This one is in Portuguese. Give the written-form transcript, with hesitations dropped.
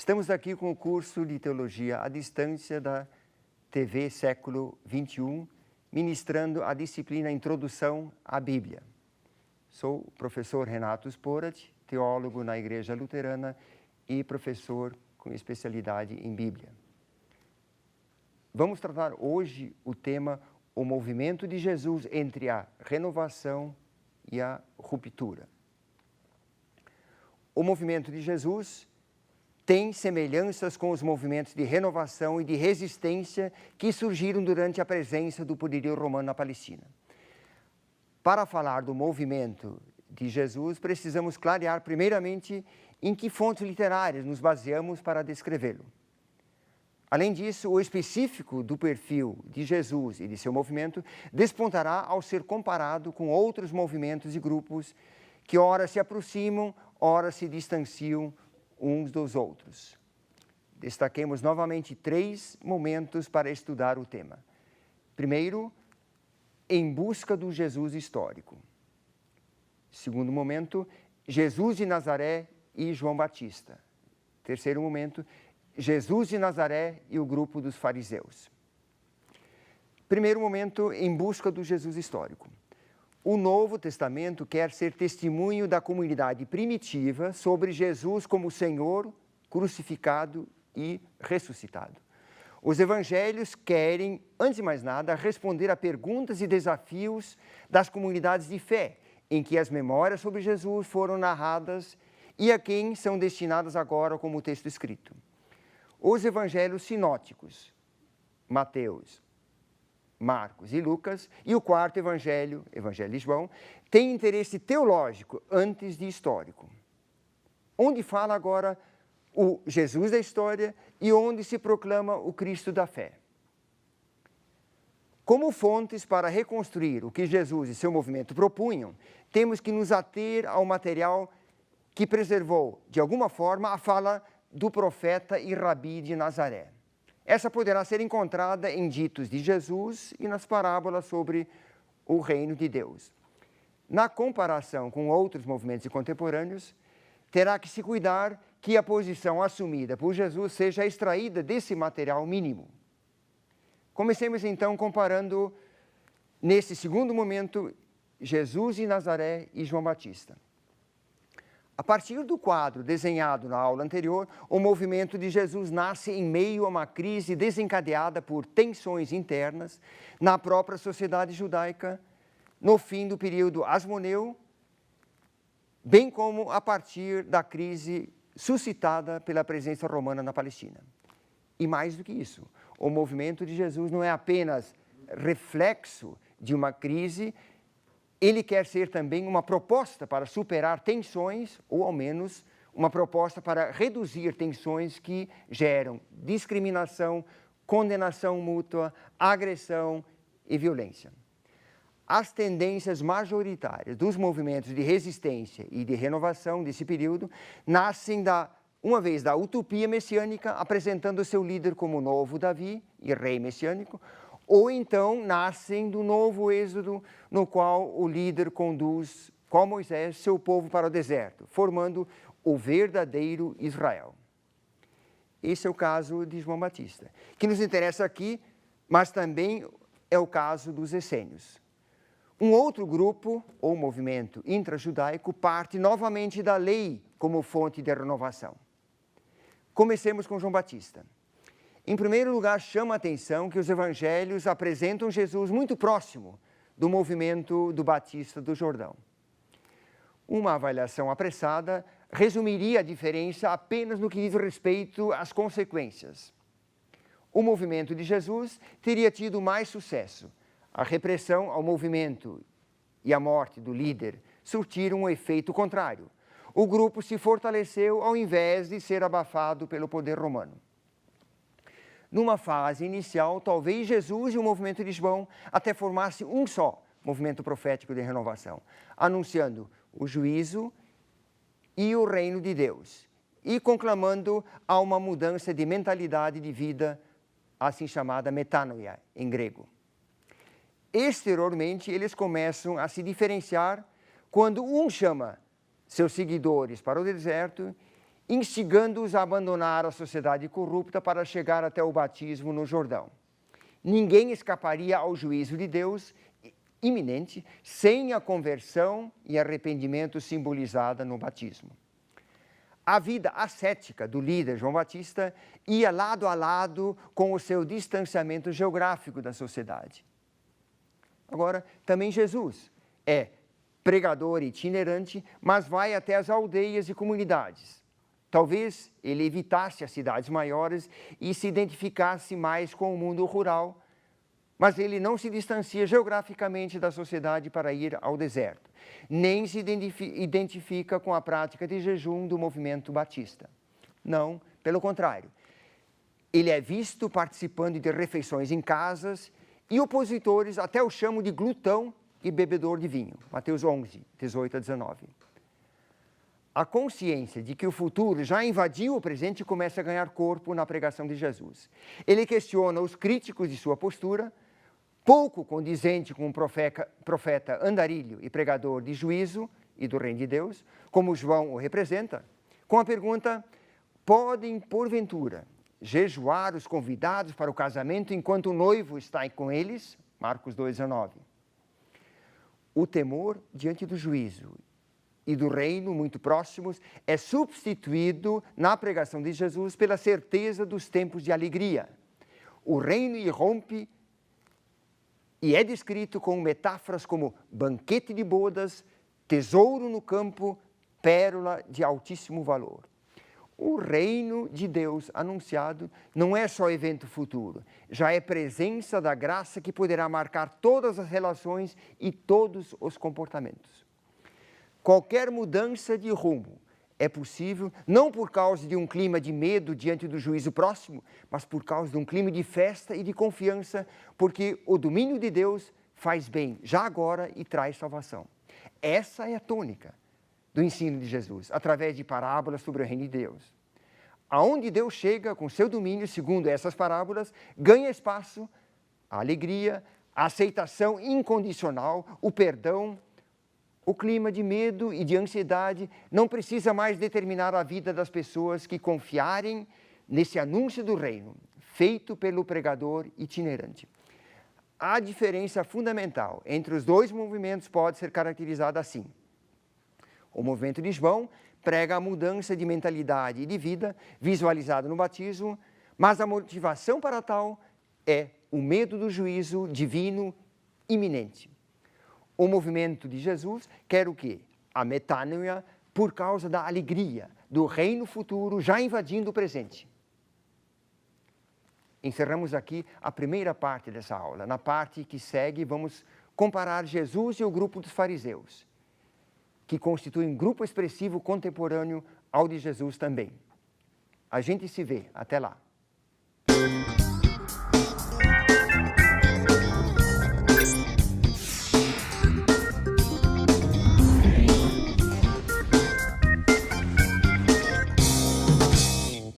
Estamos aqui com o curso de Teologia à Distância da TV Século XXI, ministrando a disciplina Introdução à Bíblia. Sou o professor Renato Sporat, teólogo na Igreja Luterana e professor com especialidade em Bíblia. Vamos tratar hoje o tema o movimento de Jesus entre a renovação e a ruptura. O movimento de Jesus tem semelhanças com os movimentos de renovação e de resistência que surgiram durante a presença do poderio romano na Palestina. Para falar do movimento de Jesus, precisamos clarear primeiramente em que fontes literárias nos baseamos para descrevê-lo. Além disso, o específico do perfil de Jesus e de seu movimento despontará ao ser comparado com outros movimentos e grupos que ora se aproximam, ora se distanciam uns dos outros. Destaquemos novamente 3 momentos para estudar o tema. Primeiro, em busca do Jesus histórico. Segundo momento, Jesus de Nazaré e João Batista. Terceiro momento, Jesus de Nazaré e o grupo dos fariseus. Primeiro momento, em busca do Jesus histórico. O Novo Testamento quer ser testemunho da comunidade primitiva sobre Jesus como Senhor, crucificado e ressuscitado. Os evangelhos querem, antes de mais nada, responder a perguntas e desafios das comunidades de fé, em que as memórias sobre Jesus foram narradas e a quem são destinadas agora como texto escrito. Os evangelhos sinóticos, Mateus, Marcos e Lucas, e o quarto evangelho, Evangelho de João, tem interesse teológico antes de histórico. Onde fala agora o Jesus da história e onde se proclama o Cristo da fé. Como fontes para reconstruir o que Jesus e seu movimento propunham, temos que nos ater ao material que preservou, de alguma forma, a fala do profeta e rabi de Nazaré. Essa poderá ser encontrada em ditos de Jesus e nas parábolas sobre o reino de Deus. Na comparação com outros movimentos contemporâneos, terá que se cuidar que a posição assumida por Jesus seja extraída desse material mínimo. Comecemos então comparando, nesse segundo momento, Jesus de Nazaré e João Batista. A partir do quadro desenhado na aula anterior, o movimento de Jesus nasce em meio a uma crise desencadeada por tensões internas na própria sociedade judaica, no fim do período asmoneu, bem como a partir da crise suscitada pela presença romana na Palestina. E mais do que isso, o movimento de Jesus não é apenas reflexo de uma crise, ele quer ser também uma proposta para superar tensões, ou ao menos uma proposta para reduzir tensões que geram discriminação, condenação mútua, agressão e violência. As tendências majoritárias dos movimentos de resistência e de renovação desse período nascem uma vez da utopia messiânica, apresentando seu líder como novo Davi e rei messiânico, ou então nascem do novo êxodo, no qual o líder conduz, com Moisés, seu povo para o deserto, formando o verdadeiro Israel. Esse é o caso de João Batista, que nos interessa aqui, mas também é o caso dos essênios. Um outro grupo, ou movimento intrajudaico, parte novamente da lei como fonte de renovação. Comecemos com João Batista. Em primeiro lugar, chama a atenção que os evangelhos apresentam Jesus muito próximo do movimento do Batista do Jordão. Uma avaliação apressada resumiria a diferença apenas no que diz respeito às consequências. O movimento de Jesus teria tido mais sucesso. A repressão ao movimento e a morte do líder surtiram um efeito contrário. O grupo se fortaleceu ao invés de ser abafado pelo poder romano. Numa fase inicial, talvez Jesus e o movimento de João até formassem um só movimento profético de renovação, anunciando o juízo e o reino de Deus, e conclamando a uma mudança de mentalidade de vida, assim chamada metanoia, em grego. Exteriormente, eles começam a se diferenciar quando um chama seus seguidores para o deserto instigando-os a abandonar a sociedade corrupta para chegar até o batismo no Jordão. Ninguém escaparia ao juízo de Deus iminente sem a conversão e arrependimento simbolizada no batismo. A vida ascética do líder João Batista ia lado a lado com o seu distanciamento geográfico da sociedade. Agora, também Jesus é pregador itinerante, mas vai até as aldeias e comunidades. Talvez ele evitasse as cidades maiores e se identificasse mais com o mundo rural, mas ele não se distancia geograficamente da sociedade para ir ao deserto, nem se identifica com a prática de jejum do movimento batista. Não, pelo contrário. Ele é visto participando de refeições em casas e opositores até o chamam de glutão e bebedor de vinho. Mateus 11, 18 a 19. A consciência de que o futuro já invadiu o presente começa a ganhar corpo na pregação de Jesus. Ele questiona os críticos de sua postura, pouco condizente com o profeta andarilho e pregador de juízo e do reino de Deus, como João o representa, com a pergunta: podem, porventura, jejuar os convidados para o casamento enquanto o noivo está com eles? Marcos 2,19. O temor diante do juízo e do reino muito próximos é substituído na pregação de Jesus pela certeza dos tempos de alegria. O reino irrompe e é descrito com metáforas como banquete de bodas, tesouro no campo, pérola de altíssimo valor. O reino de Deus anunciado não é só evento futuro, já é presença da graça que poderá marcar todas as relações e todos os comportamentos. Qualquer mudança de rumo é possível não por causa de um clima de medo diante do juízo próximo, mas por causa de um clima de festa e de confiança, porque o domínio de Deus faz bem já agora e traz salvação. Essa é a tônica do ensino de Jesus, através de parábolas sobre o reino de Deus. Aonde Deus chega com seu domínio, segundo essas parábolas, ganha espaço a alegria, a aceitação incondicional, o perdão. O clima de medo e de ansiedade não precisa mais determinar a vida das pessoas que confiarem nesse anúncio do reino, feito pelo pregador itinerante. A diferença fundamental entre os dois movimentos pode ser caracterizada assim. O movimento de João prega a mudança de mentalidade e de vida visualizada no batismo, mas a motivação para tal é o medo do juízo divino iminente. O movimento de Jesus quer o quê? A metanoia por causa da alegria do reino futuro já invadindo o presente. Encerramos aqui a primeira parte dessa aula. Na parte que segue, vamos comparar Jesus e o grupo dos fariseus, que constitui um grupo expressivo contemporâneo ao de Jesus também. A gente se vê. Até lá.